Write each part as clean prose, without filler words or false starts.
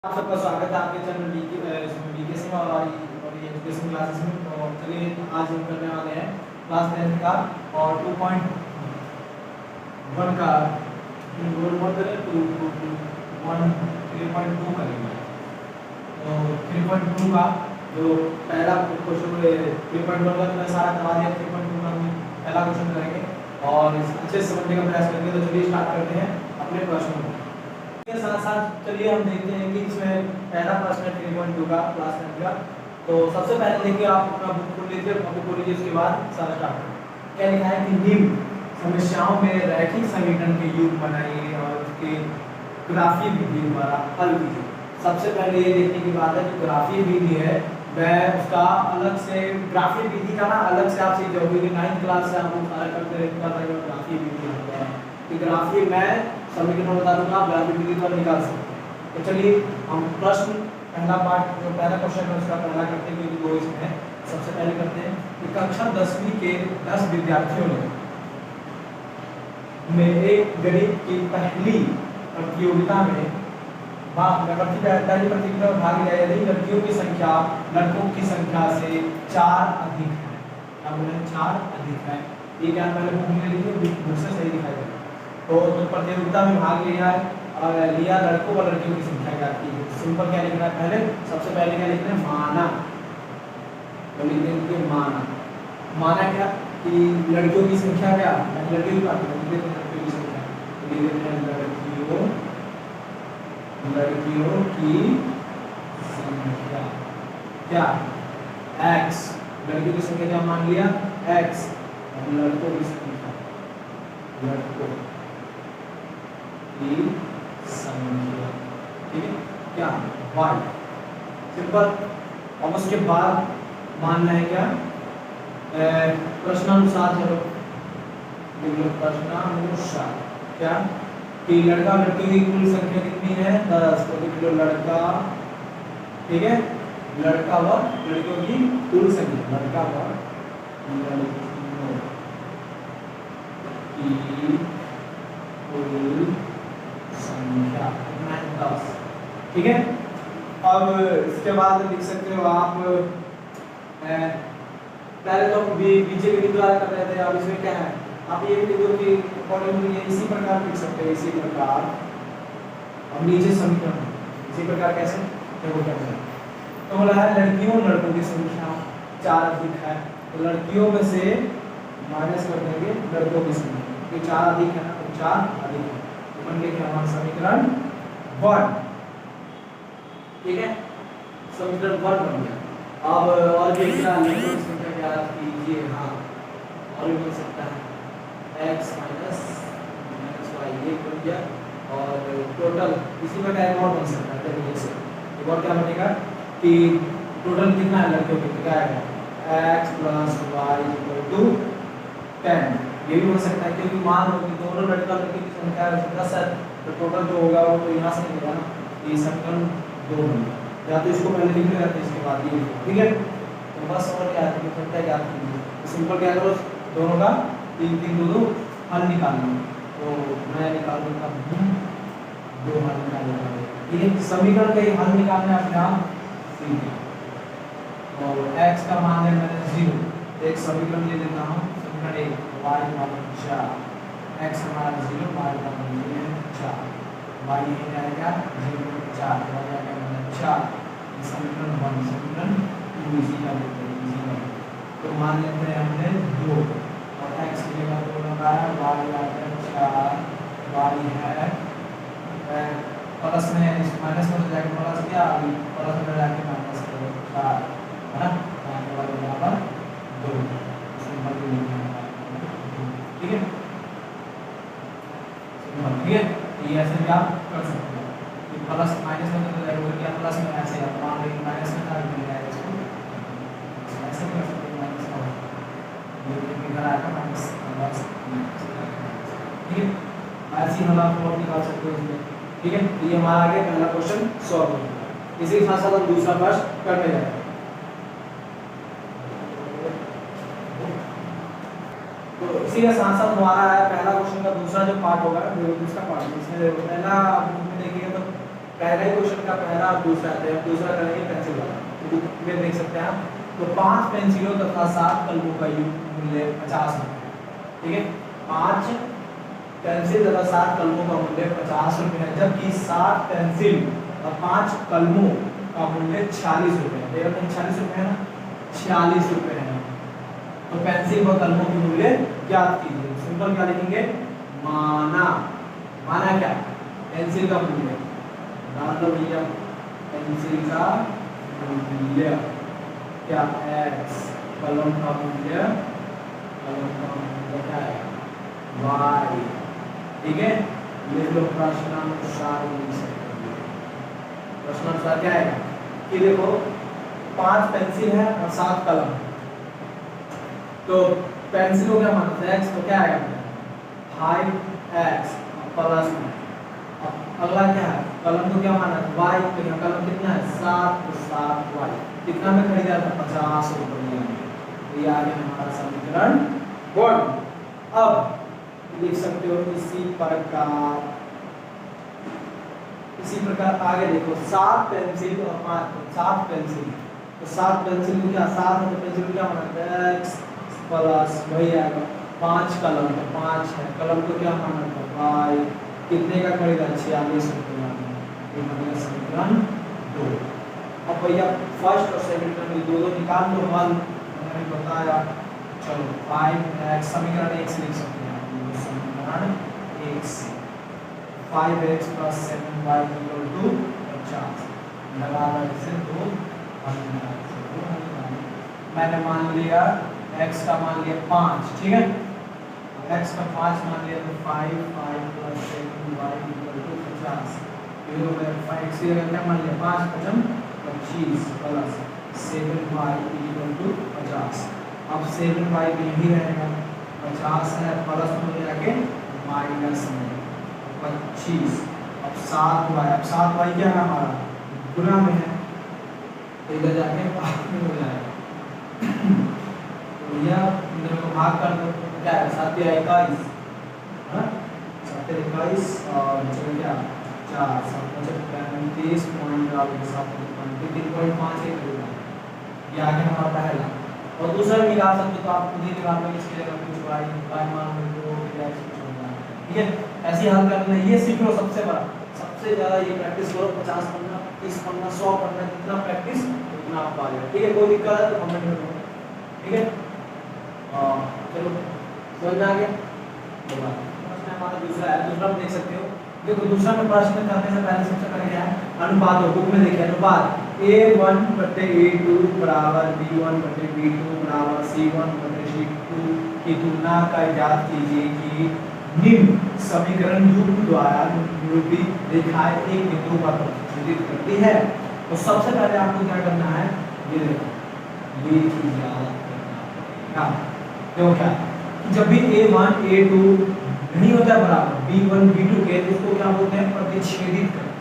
आप सबका स्वागत है आपके चैनल बीकेसी में और ये एजुकेशन क्लासेस में। तो चलिए आज हम करने वाले हैं क्लास 10 का और 2.1 का 3.2 करेंगे। तो 3.2 का जो पहला क्वेश्चन 3.1 का मैंने सारा करवा दिया। 3.2 का हम पहला क्वेश्चन करेंगे और अच्छे से समझने का प्रयास करेंगे। तो चलिए स्टार्ट करते हैं अपने प्रश्न को। के साथ साथ चलिए हम देखते हैं कि इसमें पहला प्रश्न है 3.2 का क्लास 10 का। तो सबसे पहले देखिए आप अपना बुक खोल लीजिए, बुक खोल लीजिए, उसके बाद सारा स्टार्ट करें। क्या लिखा है कि निम्न समस्याओं में रैखिक समीकरण के योग बनाइए और उसके ग्राफीय विधि द्वारा हल कीजिए। सबसे पहले ये देखने की बात है जो ग्राफीय विधि है वह उसका अलग से ग्राफीय विधि का ना अलग से आपसे जरूरी 9th क्लास से आपको सारा करते रहता है। ग्राफीय विधि होता है कि ग्राफीय मैं समीकरण बता दूंगा, आप ग्राफीय विधि द्वारा निकाल सकते हैं। तो चलिए हम प्रश्न पहला पार्ट जो पहला क्वेश्चन है उसका पहला करते हैं क्योंकि दो इसमें। सबसे पहले करते हैं कि कक्षा 10वीं के 10 विद्यार्थियों ने एक गणित की पहली प्रतियोगिता में पहली प्रतियोगिता में भाग लिया यदि लड़कियों की संख्या लड़कों की संख्या से 4 अधिक है। क्या बोले 4 अधिक है। ये क्या पहले बुक में लिखिए, बुक से सही दिखाई देगा। तो प्रतियोगिता में भाग लिया है और लिया लड़कों और लड़कियों की संख्या क्या थी। सिंपल क्या लिखना है पहले, सबसे पहले क्या लिखना है माना। तो लिख देंगे माना। माना क्या कि लड़कियों की संख्या क्या, लड़कियों की संख्या लड़कियों की संख्या क्या x, लड़कियों की संख्या क्या मान लिया x, और लड़कों की संख्या लड़कों की संख्या ठीक है क्या y। सिंपल। अब उसके बाद मानना है क्या प्रश्नानुसार। चलो प्रश्नानुसार क्या कि लड़का लड़कियों की कुल संख्या कितनी है 10। तो लिख लो लड़का, ठीक है, लड़का व लड़कियों की कुल संख्या, लड़का व लड़कियों की कुल संख्या 10, ठीक है। अब इसके बाद लिख सकते हो आप पहले तो बीजे के द्वारा कर रहे थे, अब इसमें क्या है आप ये भी लिख दो कि अकॉर्डिंगली ये इसी प्रकार लिख सकते हैं, इसी प्रकार। अब नीचे समीकरण इसी प्रकार कैसे देखो क्या है। तो बोला है लड़कियों लड़कों की संख्या 4 अधिक है, तो लड़कियों में से माइनस कर देंगे लड़कों की संख्या, क्योंकि 4 अधिक है ना, तो 4 अधिक है। तो बन गया क्या हमारा समीकरण 1, ठीक है, समीकरण 1 बन गया। अब और भी क्या लड़कों की संख्या क्या कीजिए, हाँ और भी बन सकता है x माइनस y ये बन गया। और टोटल इसी में क्या और बन सकता है तरीके से। एक और क्या बनेगा कि टोटल कितना है लड़कियों की, क्या है x plus y equal to 10। ये भी बन सकता है क्योंकि मान लो कि दोनों लड़का लड़की की संख्या 10 है, तो टोटल जो होगा वो तो यहाँ से निकलेगा ना, ये समीकरण 2 बनेगा। या तो इसको पहले लिख लो या तो इसके बाद ये लिखो, ठीक है। तो बस और क्या है कि संख्या क्या कीजिए, सिंपल क्या करो दोनों का 3 3 2 2 हल निकालना। तो मैं निकाल देता हूँ 2 हल निकालना, ये समीकरण का हल निकालना है अपने आप सीधे। और x का मान है मैंने 0, एक समीकरण ले लेता हूँ समीकरण 1 y बराबर 4, x हमारा 0 y बराबर 4, y ये जाएगा 0 4 y जाएगा 4। समीकरण 1 समीकरण 2 इसी का लेते हैं इसी का। तो मान लेते हैं हमने 2 और x की जगह 2 लगाया, y आएगा 4, y है प्लस में माइनस में जाके प्लस किया, अभी प्लस में जाके माइनस करो 4 है ना, आगे वाले बराबर 2 सिंपल लिखना है, ठीक है सिंपल, ठीक है। ये ऐसे भी आप कर सकते हो कि प्लस माइनस में तो जाएगा क्या प्लस में ऐसे आप मान लीजिए माइनस में था मिल जाएगा इसको ऐसे कर सकते हैं माइनस का ये इधर आएगा माइनस, ठीक है। ऐसी हम आप और निकाल सकते हो इसमें, ठीक है। ये हमारा आगे पहला क्वेश्चन सॉल्व हो गया। इसी के साथ साथ हम दूसरा प्रश्न करने जा रहे हैं। तो इसी के साथ साथ हमारा है पहला क्वेश्चन का दूसरा जो पार्ट होगा, दूसरा पार्ट इसमें पहला बुक में देखिएगा तो पहला ही क्वेश्चन का पहला और दूसरा है, दूसरा करेंगे पेंसिल वाला। तो में देख सकते हैं आप, तो 5 पेंसिलों तथा 7 कलमों का मूल्य 50 रुपये, ठीक है। 5 पेंसिल तथा 7 कलमों का मूल्य 50 रुपये है, जबकि 7 पेंसिल और 5 कलमों का मूल्य 46 रुपये है। देखो 46 रुपये है ना, 46 रुपये है। तो पेंसिल व कलमों के मूल्य ज्ञात कीजिए। सिंपल क्या लिखेंगे, माना, माना क्या, पेंसिल का मूल्य डाल दो भैया, पेंसिल का मूल्य क्या x, कलम का मूल्य, कलम का मूल्य क्या है y, ठीक है। लिख लो प्रश्नानुसार, प्रश्नानुसार क्या है कि देखो 5 पेंसिल है और 7 कलम, तो पेंसिल हो गया माना x, तो क्या आएगा 5x प्लस में। अब अगला क्या है, कलम को क्या माना y, तो यहाँ कलम कितना है 7, तो 7y कितना में खरीदा था 50 रुपये में। तो ये आ गया हमारा समीकरण 1। अब लिख सकते हो इसी प्रकार आगे देखो 7 पेंसिल और 7 पेंसिल, तो 7 पेंसिल को क्या 7 है, तो पेंसिल को क्या माना था x प्लस वही आएगा 5 कलम, तो 5 है, कलम को क्या माना था y, कितने का खरीदा 46 रुपये में। ये बनेगा समीकरण 2। अब भैया फर्स्ट और सेकंड टर्म में दो निकाल लो हल, मैंने बताया। चलो 5x समीकरण 1 से लिख सकते हैं, समीकरण 1 से 5x plus 7y equal to 50 लगा लो, इसे 2 मैंने मान लिया x का मान लिया 5, ठीक है, x का 5 मान लिया, तो 5 प्लस 7y इक्वल टू 50। ये तो मैं 5x की जगह क्या मान लिया 5 पचम 25 प्लस 7y इक्वल टू 50। अब 7y भी यही रहेगा, 50 है प्लस में जाके माइनस में 25। अब 7y, अब 7y क्या है हमारा गुना में है, तो इधर जाके भाग में हो जाएगा। तो यह इधर को भाग कर दो, क्या है 7 या 21, हाँ 7 या 21 और चलो क्या 4 7 35 पॉइंट डाल के 3.5 ये आ गया हमारा पहला। और दूसरा भी निकाल सकते तो आप खुद ही निकाल लो, इसकी जगह कुछ y मान लो तो x कुछ होगा, ठीक है। ऐसे हल करना, ये सीख लो सबसे बड़ा, सबसे ज़्यादा ये प्रैक्टिस करो, 50 पन्ना 30 पन्ना 100 पन्ना, जितना प्रैक्टिस उतना आप पा जाओगे, ठीक है। कोई दिक्कत है तो कमेंट में करो, ठीक है। चलो समझ में आ गया। प्रश्न हमारा दूसरा है, दूसरा आप देख सकते हो। देखो दूसरा में प्रश्न करने से पहले सबसे पहले क्या है अनुपात, बुक में देखिए अनुपात a1/a2 बराबर b1/b2 बराबर c1/c2 की तुलना का ज्ञात कीजिए कि निम्न समीकरण युग्म द्वारा निरूपित रेखाएं एक बिंदु पर प्रतिच्छेदित करती है। तो सबसे पहले आपको क्या करना है, ये देखो ये चीज याद करना है। देखो क्या जब भी a1 a2 नहीं होता है बराबर b1 b2 के, तो उसको क्या बोलते हैं प्रतिच्छेदित करते हैं।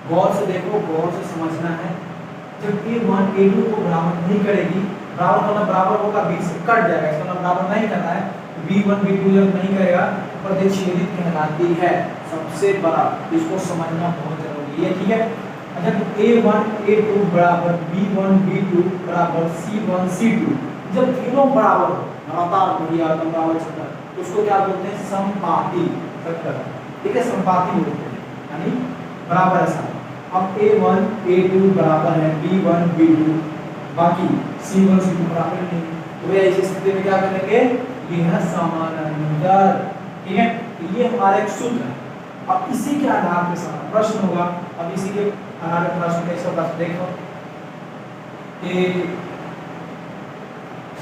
गौर से देखो, गौर से समझना है। जब a1 a2 को बराबर नहीं करेगी, बराबर मतलब बराबर होगा b से कट जाएगा, इसका मतलब बराबर नहीं करना है, b1 b2 जब नहीं करेगा प्रतिच्छेदित कहलाती है सबसे बड़ा, इसको समझना बहुत जरूरी है, ठीक है। अच्छा तो a1 a2 बराबर b1 b2 बराबर c1 c2, जब तीनों बराबर लगातार बढ़िया बराबर चलता है उसको क्या बोलते हैं समपाती वेक्टर, ठीक है, समपाती बोलते हैं, यानी बराबर ऐसा। अब a1 a2 बराबर है b1 b2, बाकी c1 c2 बराबर नहीं, तो ऐसी स्थिति में क्या करेंगे, यह समानांतर, ठीक है। तो ये हमारा एक सूत्र है। अब इसी के आधार पे सारा प्रश्न होगा। अब इसी के आधार पर प्रश्न कैसे होगा देखो, एक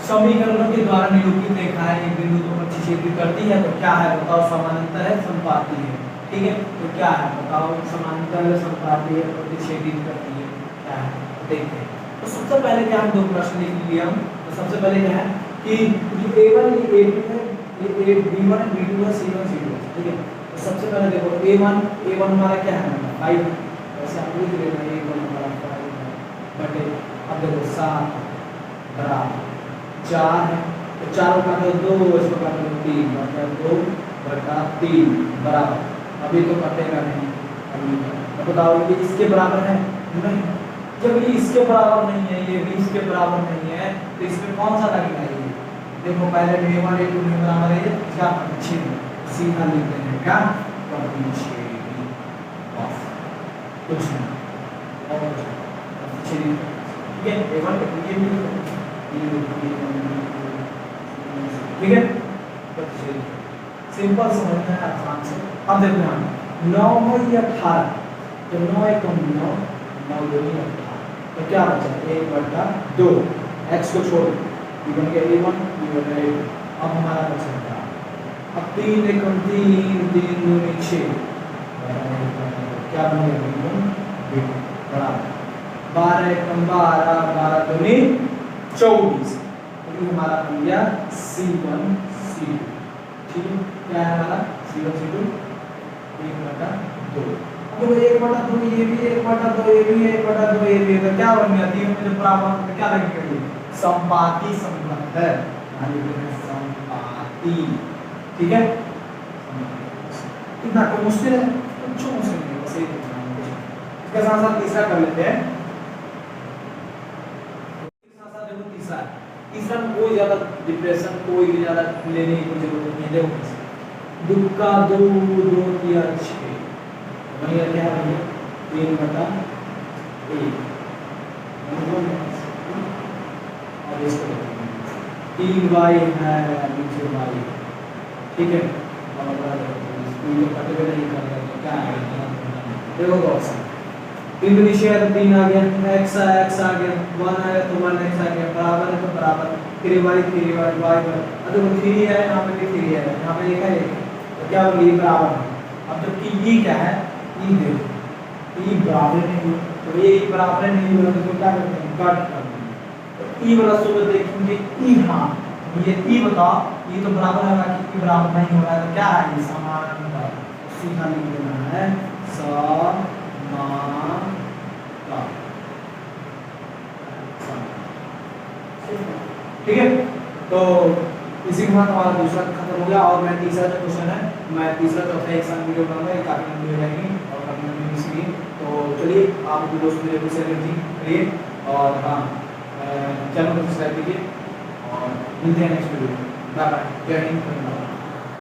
समीकरणों के द्वारा निरूपित रेखाएं एक बिंदु को प्रतिच्छेदित करती है, तो क्या है बताओ, समानांतर है समपाती है, ठीक है। तो क्या है बताओ, समानांतर है समपाती है प्रतिच्छेदित करती है, क्या है देखते हैं। तो सबसे पहले क्या हम दो प्रश्न लिख लिए हम, तो सबसे पहले क्या है कि ये a1 ये a2 है, ये b1 b2 है, c1 c2 है, ठीक है। तो सबसे पहले देखो a1 हमारा क्या है 5, वैसे आप लिख लेना a1 हमारा 5 है बटे, अब देखो 7 बराबर 4 है, तो 4 का 2 इसको काटो 3 बटा 2 बटा 3 बराबर, अभी तो कटेगा नहीं, अभी अब बताओ ये इसके बराबर है नहीं, जब ये इसके बराबर नहीं है, ये भी इसके बराबर नहीं है, तो इसमें कौन सा लगेगा ये? देखो पहले a1 a2 नहीं बराबर है, क्या प्रतिच्छेद सीधा लिखते हैं, क्या प्रतिच्छेदी ऑफ कुछ नहीं और प्रतिच्छेदी, ठीक है a1 a2 ये भी ठीक है, प्रतिच्छेदी सिंपल समझना है आसान से। अब देखो यहाँ 9 और 18, तो 9 एक 9 9 2 18, तो क्या बचा 1/2, x को छोड़ ये बन गया a1 ये बन गया a2। अब हमारा बचा क्या, अब 3 एक 3 3 2 6 क्या बन गया b1 b2 बराबर 12 एक 12 12 2 24, तो हमारा बन गया c1 c2, ठीक है, क्या है हमारा c1 c2 1/2। अब 1/2 ये भी 1/2 ये भी 1/2 ये भी, तो क्या बन गया तीनों में जब बराबर तो क्या लगेगा ये संपाती संबंध है, संपाती, ठीक है। इतना तो मुश्किल है, कुछ मुश्किल नहीं, बस ये इसके साथ साथ तीसरा कर लेते हैं, इसके साथ साथ देखो तीसरा में कोई ज्यादा डिप्रेशन कोई भी ज्यादा लेने की कोई जरूरत नहीं है। देखो दुख का 2 2 किया 6 वही क्या है भैया 3/1 और इसको 3y है नीचे y, ठीक है, और इसको कटे पे नहीं कर रहे तो क्या आएगा देखो ऑप्शन 3 तो नीचे है तो 3 आ गया, x आ गया 1 आया तो 1x आ गया, बराबर है तो बराबर 3y y पर, अब देखो 3 है यहाँ पे भी 3 है, यहाँ पे एक है तो क्या होगा ये बराबर है। अब जबकि ये क्या है ये देखो ये बराबर नहीं है, तो ये बराबर नहीं होगा तो क्या करते हैं कट कर देंगे, तो ई वाला सूत्र देखेंगे ई, हाँ ये ई बताओ ये तो बराबर है कि ई बराबर नहीं हो रहा है, तो क्या है ये समानता, सीधा लिख देना है समानता, ठीक है। तो इसी के साथ हमारा दूसरा खत्म हो गया, और मैं तीसरा जो क्वेश्चन है मैं तीसरा चौथा एक साथ वीडियो बनाऊंगा, ये काफी लंबी हो जाएगी और काफी लंबी इसलिए, तो चलिए आप भी दोस्तों मेरे को शेयर करिए और हाँ चैनल को सब्सक्राइब कीजिए और मिलते हैं नेक्स्ट वीडियो में। बाय बाय, जय हिंद।